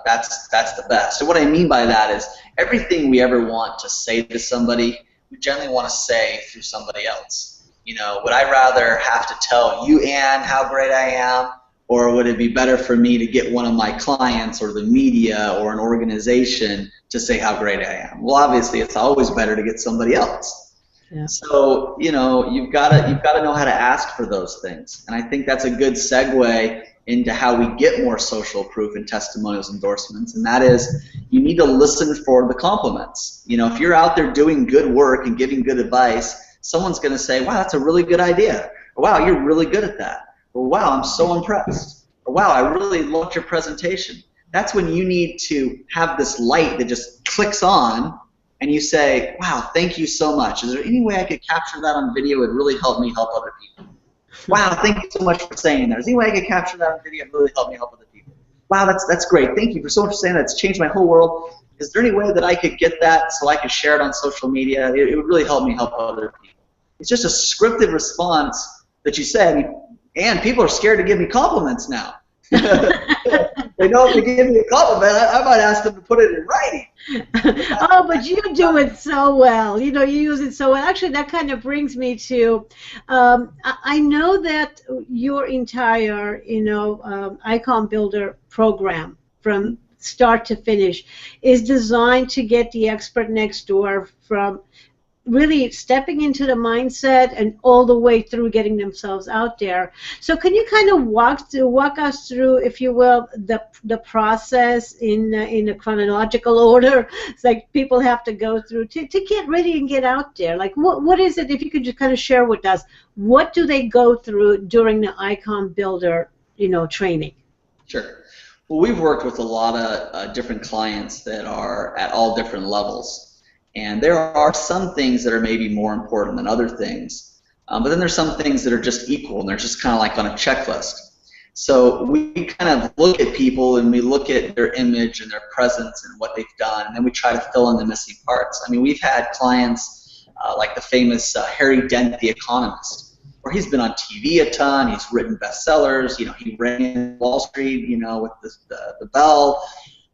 that's the best. So what I mean by that is everything we ever want to say to somebody, we generally want to say through somebody else. Would I rather have to tell you, Ann, how great I am, or would it be better for me to get one of my clients or the media or an organization to say how great I am? Well, obviously, it's always better to get somebody else. Yeah. So, you've got to know how to ask for those things, and I think that's a good segue into how we get more social proof and testimonials, endorsements, and that is you need to listen for the compliments. If you're out there doing good work and giving good advice, someone's going to say, wow, that's a really good idea. Or, wow, you're really good at that. Or, wow, I'm so impressed. Or, wow, I really loved your presentation. That's when you need to have this light that just clicks on, and you say, wow, thank you so much. Is there any way I could capture that on video? It would really help me help other people. Wow, thank you so much for saying that. Is there any way I could capture that on video? It would really help me help other people. Wow, that's great. Thank you for so much for saying that. It's changed my whole world. Is there any way that I could get that so I could share it on social media? It would really help me help other people. It's just a scripted response that you say, and people are scared to give me compliments now. They're They know if they give me a compliment, I might ask them to put it in writing. Oh, but you do it so well. You know, you use it so well. Actually, that kind of brings me to, I know that your entire, icon builder program from start to finish is designed to get the expert next door from really stepping into the mindset and all the way through getting themselves out there. So can you kind of walk us through, if you will, the process in a chronological order? It's like people have to go through to get ready and get out there. Like what is it, if you could just kind of share with us, what do they go through during the icon builder, training? Sure. Well, we've worked with a lot of different clients that are at all different levels. And there are some things that are maybe more important than other things. But then there's some things that are just equal, and they're just kind of like on a checklist. So we kind of look at people, and we look at their image and their presence and what they've done, and then we try to fill in the missing parts. I mean, we've had clients like the famous Harry Dent, the economist, where he's been on TV a ton, he's written bestsellers, he ran Wall Street, with the bell.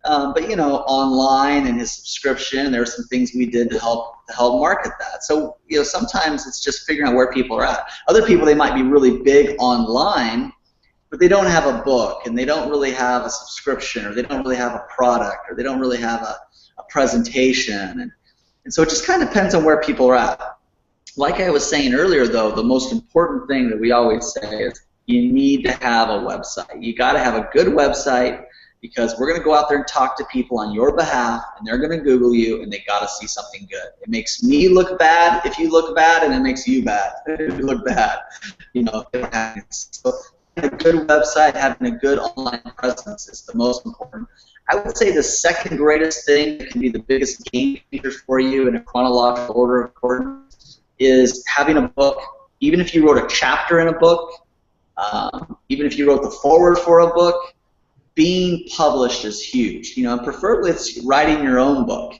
But online and his subscription, there were some things we did to help market that. So sometimes it's just figuring out where people are at. Other people, they might be really big online, but they don't have a book, and they don't really have a subscription, or they don't really have a product, or they don't really have a presentation, and so it just kind of depends on where people are at. Like I was saying earlier, though, the most important thing that we always say is you need to have a website. You got to have a good website, because we're going to go out there and talk to people on your behalf, and they're going to Google you, and they got to see something good. It makes me look bad if you look bad, and it makes you bad if you look bad. So having a good website, having a good online presence is the most important. I would say the second greatest thing that can be the biggest game changer for you in a chronological order, of course, is having a book. Even if you wrote a chapter in a book, even if you wrote the foreword for a book, being published is huge, and preferably it's writing your own book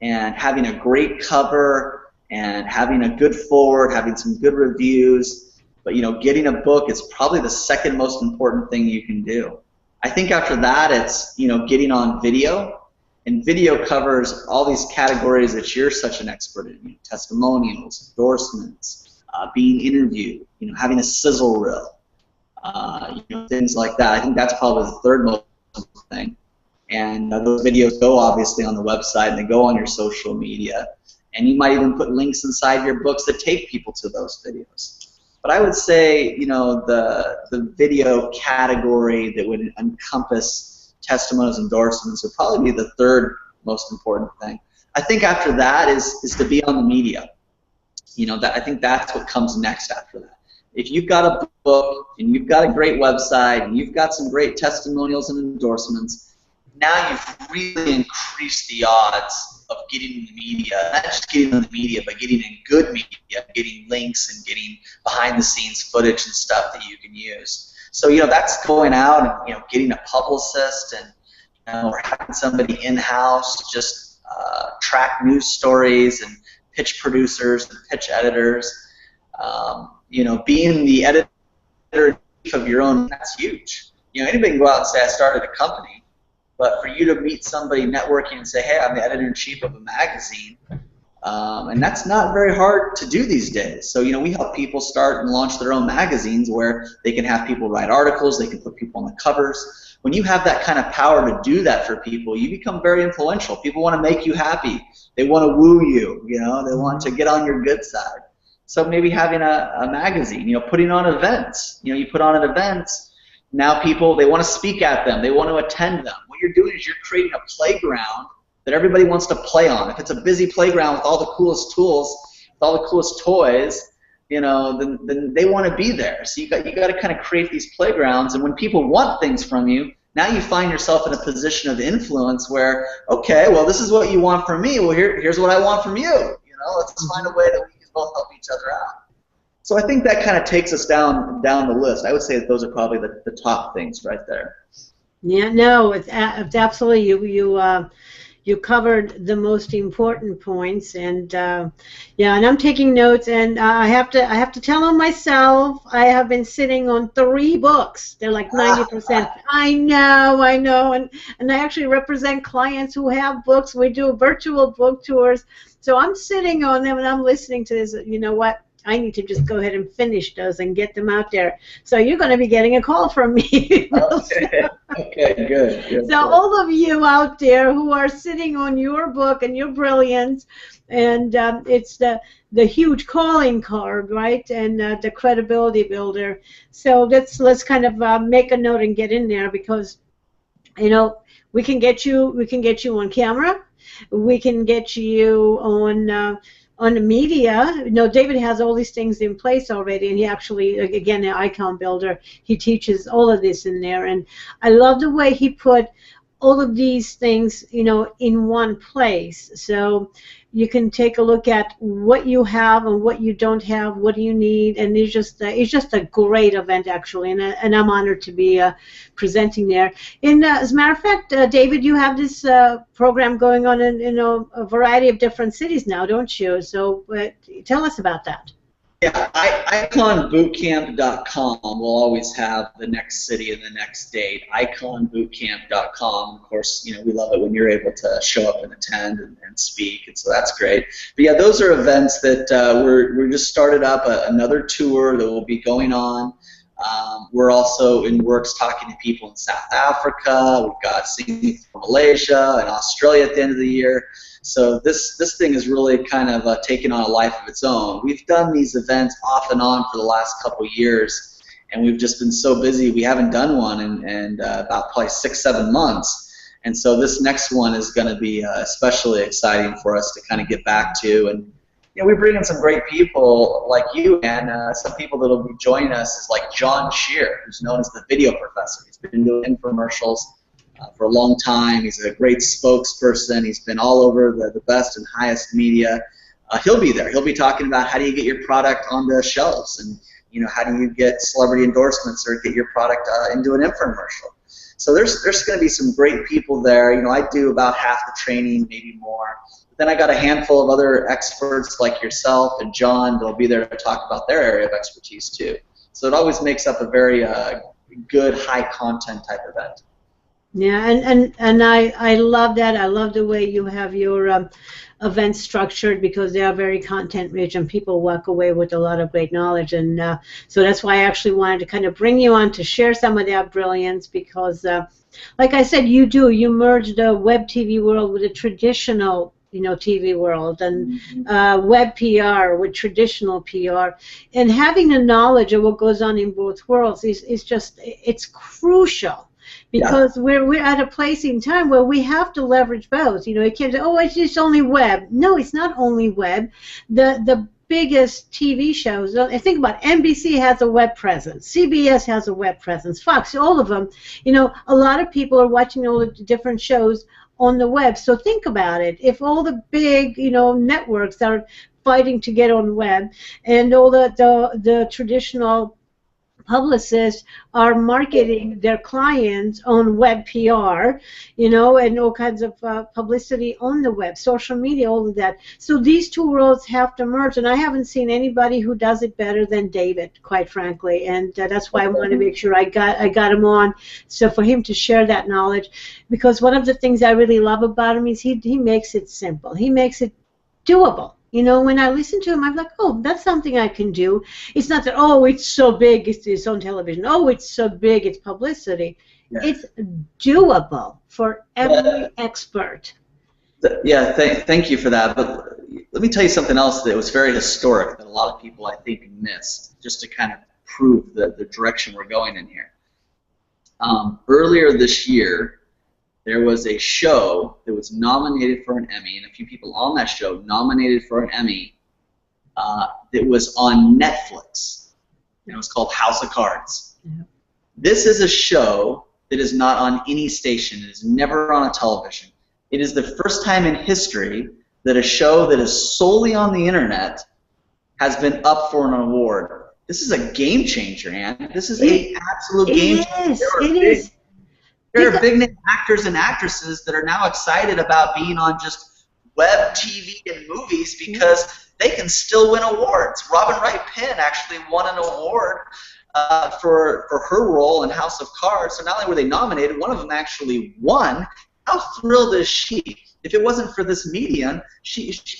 and having a great cover and having a good foreword, having some good reviews. But getting a book is probably the second most important thing you can do. I think after that, it's getting on video, and video covers all these categories that you're such an expert in: testimonials, endorsements, being interviewed, having a sizzle reel. Things like that. I think that's probably the third most important thing. And those videos go obviously on the website, and they go on your social media. And you might even put links inside your books that take people to those videos. But I would say, the video category that would encompass testimonials, endorsements would probably be the third most important thing. I think after that is to be on the media. I think that's what comes next after that. If you've got a book and you've got a great website and you've got some great testimonials and endorsements, now you've really increased the odds of getting in the media. Not just getting in the media, but getting in good media, getting links and getting behind-the-scenes footage and stuff that you can use. So that's going out and getting a publicist and or having somebody in-house just track news stories and pitch producers and pitch editors. Being the editor-in-chief of your own, that's huge. Anybody can go out and say, I started a company, but for you to meet somebody networking and say, hey, I'm the editor-in-chief of a magazine, and that's not very hard to do these days. So, we help people start and launch their own magazines where they can have people write articles, they can put people on the covers. When you have that kind of power to do that for people, you become very influential. People want to make you happy. They want to woo you, they want to get on your good side. So maybe having a magazine, putting on events. You put on an event, now people, they want to speak at them, they want to attend them. What you're doing is you're creating a playground that everybody wants to play on. If it's a busy playground with all the coolest tools, with all the coolest toys, then they want to be there. So you got to kind of create these playgrounds, and when people want things from you, now you find yourself in a position of influence where, okay, well, this is what you want from me. Well, here's what I want from you. Let's find a way that we can both help each other out. So I think that kind of takes us down the list. I would say that those are probably the top things right there. Yeah, no, it's absolutely you covered the most important points, and yeah, and I'm taking notes, and I have to tell on myself. I have been sitting on 3 books. They're like 90%. I know, and I actually represent clients who have books. We do virtual book tours, so I'm sitting on them and I'm listening to this. You know what? I need to just go ahead and finish those and get them out there. So you're going to be getting a call from me. Okay, good. So all of you out there who are sitting on your book and your brilliance, and it's the huge calling card, right, and the credibility builder. So let's kind of make a note and get in there, because we can get you on camera, we can get you on the media. David has all these things in place already, and he actually, again, an icon builder, he teaches all of this in there. And I love the way he put all of these things, in one place. So you can take a look at what you have and what you don't have, what do you need, and it's just a great event, actually, and I'm honored to be presenting there. And as a matter of fact, David, you have this program going on in a variety of different cities now, don't you? So tell us about that. Yeah, iconbootcamp.com will always have the next city and the next date. Iconbootcamp.com. Of course, we love it when you're able to show up and attend and speak, and so that's great. But yeah, those are events that we're just started up another tour that will be going on. We're also in works talking to people in South Africa. We've got singing from Malaysia and Australia at the end of the year. So this thing is really kind of taken on a life of its own. We've done these events off and on for the last couple of years, and we've just been so busy we haven't done one in about probably 6-7 months. And so this next one is going to be especially exciting for us to kind of get back to. And we bring in some great people like you, and some people that will be joining us is like John Shear, who's known as the video professor. He's been doing infomercials for a long time. He's a great spokesperson. He's been all over the best and highest media. He'll be there. He'll be talking about how do you get your product on the shelves, and how do you get celebrity endorsements or get your product into an infomercial. So there's going to be some great people there. I do about half the training, maybe more. But then I got a handful of other experts like yourself and John. They'll be there to talk about their area of expertise too. So it always makes up a very good, high content type event. Yeah, and I love that. I love the way you have your events structured, because they are very content rich and people walk away with a lot of great knowledge. And so that's why I actually wanted to kind of bring you on to share some of that brilliance, because like I said, you merge the web TV world with the traditional TV world, and web PR with traditional PR, and having the knowledge of what goes on in both worlds is just, it's crucial. Because we're at a place in time where we have to leverage both. You can't say, oh, it's just only web. No, it's not only web. The biggest TV shows, I think about NBC has a web presence, CBS has a web presence, Fox, all of them. A lot of people are watching all the different shows on the web. So think about it. If all the big, networks are fighting to get on web, and all the traditional publicists are marketing their clients on web PR, and all kinds of publicity on the web, social media, all of that. So these two worlds have to merge, and I haven't seen anybody who does it better than David, quite frankly, and that's why I wanted to make sure I got him on, so for him to share that knowledge, because one of the things I really love about him is he makes it simple. He makes it doable. When I listen to him, I'm like, oh, that's something I can do. It's not that, oh, it's so big, it's on television. Oh, it's so big, it's publicity. Yeah. It's doable for every expert. Yeah, thank you for that. But let me tell you something else that was very historic that a lot of people, I think, missed, just to kind of prove the direction we're going in here. Earlier this year, there was a show that was nominated for an Emmy, and a few people on that show nominated for an Emmy that was on Netflix. It was called House of Cards. Yeah. This is a show that is not on any station. It is never on a television. It is the first time in history that a show that is solely on the internet has been up for an award. This is a game changer, Ann. This is an absolute game changer. It is. There are big name actors and actresses that are now excited about being on just web TV and movies because they can still win awards. Robin Wright Penn actually won an award for her role in House of Cards. So not only were they nominated, one of them actually won. How thrilled is she? If it wasn't for this medium,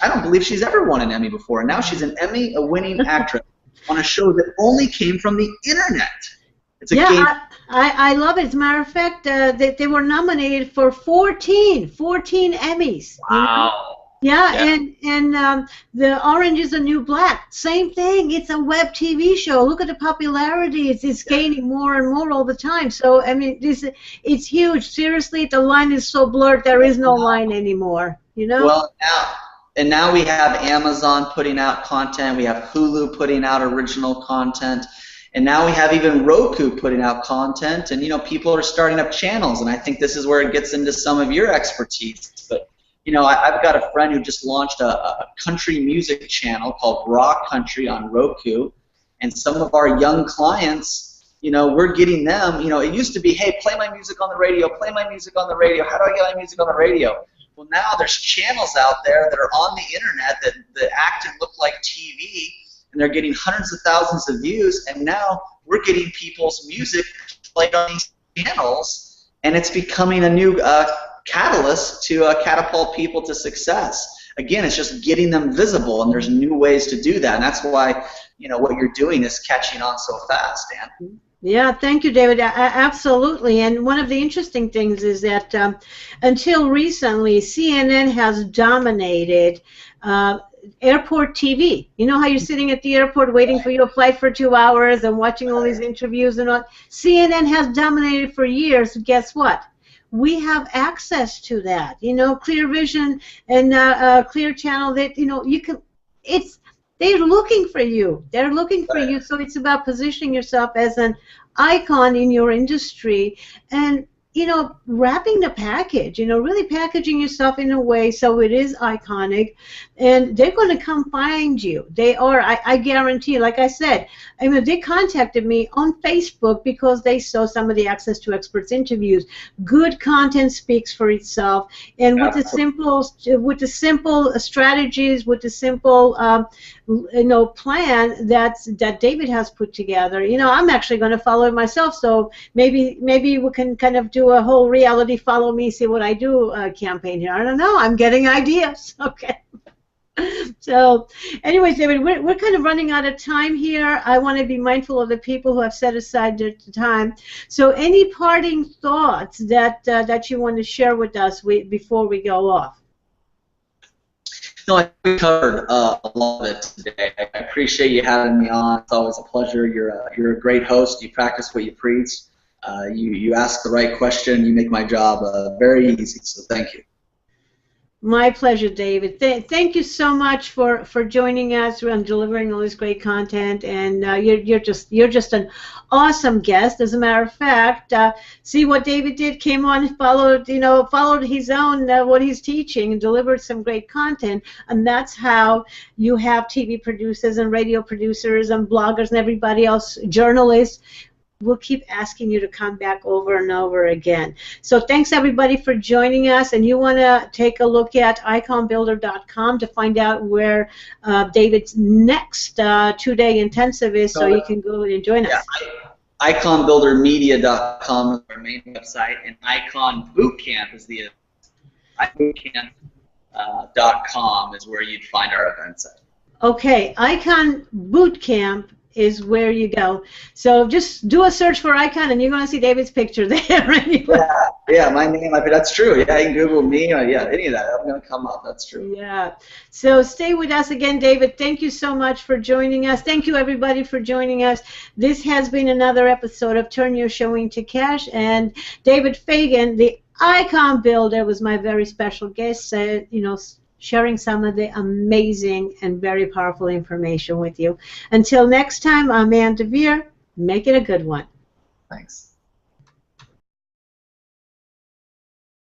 I don't believe she's ever won an Emmy before. And now she's an Emmy-winning actress on a show that only came from the internet. It's a game. I love it. As a matter of fact, they were nominated for 14 Emmys. Wow. Yeah, and the Orange is the New Black, same thing. It's a web TV show. Look at the popularity. It's gaining more and more all the time. So, I mean, it's huge. Seriously, the line is so blurred, there is no line anymore, you know? Well, now we have Amazon putting out content. We have Hulu putting out original content. And now we have even Roku putting out content. And, you know, people are starting up channels. And I think this is where it gets into some of your expertise. But you know, I've got a friend who just launched a country music channel called Rock Country on Roku, and some of our young clients, you know, we're getting them, you know, it used to be, hey, play my music on the radio, play my music on the radio, how do I get my music on the radio? Well, now there's channels out there that are on the internet that act and look like TV, and they're getting hundreds of thousands of views, and now we're getting people's music played on these channels, and it's becoming a new catalyst to catapult people to success. Again, it's just getting them visible, and there's new ways to do that, and that's why, you know, what you're doing is catching on so fast, Dan. Yeah, thank you, David. Absolutely. And one of the interesting things is that until recently, CNN has dominated airport TV. You know how you're sitting at the airport waiting for your flight for 2 hours and watching all these interviews and all? CNN has dominated for years. Guess what? We have access to that. You know, Clear Vision and Clear Channel, that, you know, you can, they're looking for you. They're looking for you. So it's about positioning yourself as an icon in your industry and, you know, wrapping the package, you know, really packaging yourself in a way so it is iconic, and they're going to come find you. They are, I guarantee, like I said, I mean, they contacted me on Facebook because they saw some of the Access to Experts interviews. Good content speaks for itself, and with the simple strategies, with the simple you know, plan that David has put together, you know, I'm actually going to follow it myself. So maybe we can kind of do a whole reality follow me, see what I do campaign here. I don't know. I'm getting ideas. Okay. So, anyways, David, we're kind of running out of time here. I want to be mindful of the people who have set aside their time. So, any parting thoughts that you want to share with us before we go off? No, I think we covered a lot of it today. I appreciate you having me on. It's always a pleasure. You're a great host. You practice what you preach. You ask the right question. You make my job very easy. So thank you. My pleasure, David. Thank you so much for joining us and delivering all this great content. And you're just an awesome guest. As a matter of fact, see what David did. Came on, followed his own what he's teaching, and delivered some great content. And that's how you have TV producers and radio producers and bloggers and everybody else, journalists. We'll keep asking you to come back over and over again. So thanks, everybody, for joining us. And you want to take a look at iconbuilder.com to find out where David's next two-day intensive is, so you can go and join us. Iconbuildermedia.com is our main website, and Icon Bootcamp is the bootcamp.com is where you'd find our events at. Okay, Icon Bootcamp is where you go. So just do a search for Icon, and you're going to see David's picture there. Anyway. Yeah, my name. That's true. Yeah, you can Google me. Any of that. I'm going to come up. That's true. Yeah. So stay with us again, David. Thank you so much for joining us. Thank you, everybody, for joining us. This has been another episode of Turn Your Showing to Cash, and David Fagan, the Icon Builder, was my very special guest. Sharing some of the amazing and very powerful information with you. Until next time, I'm Ann DeVere. Make it a good one. Thanks.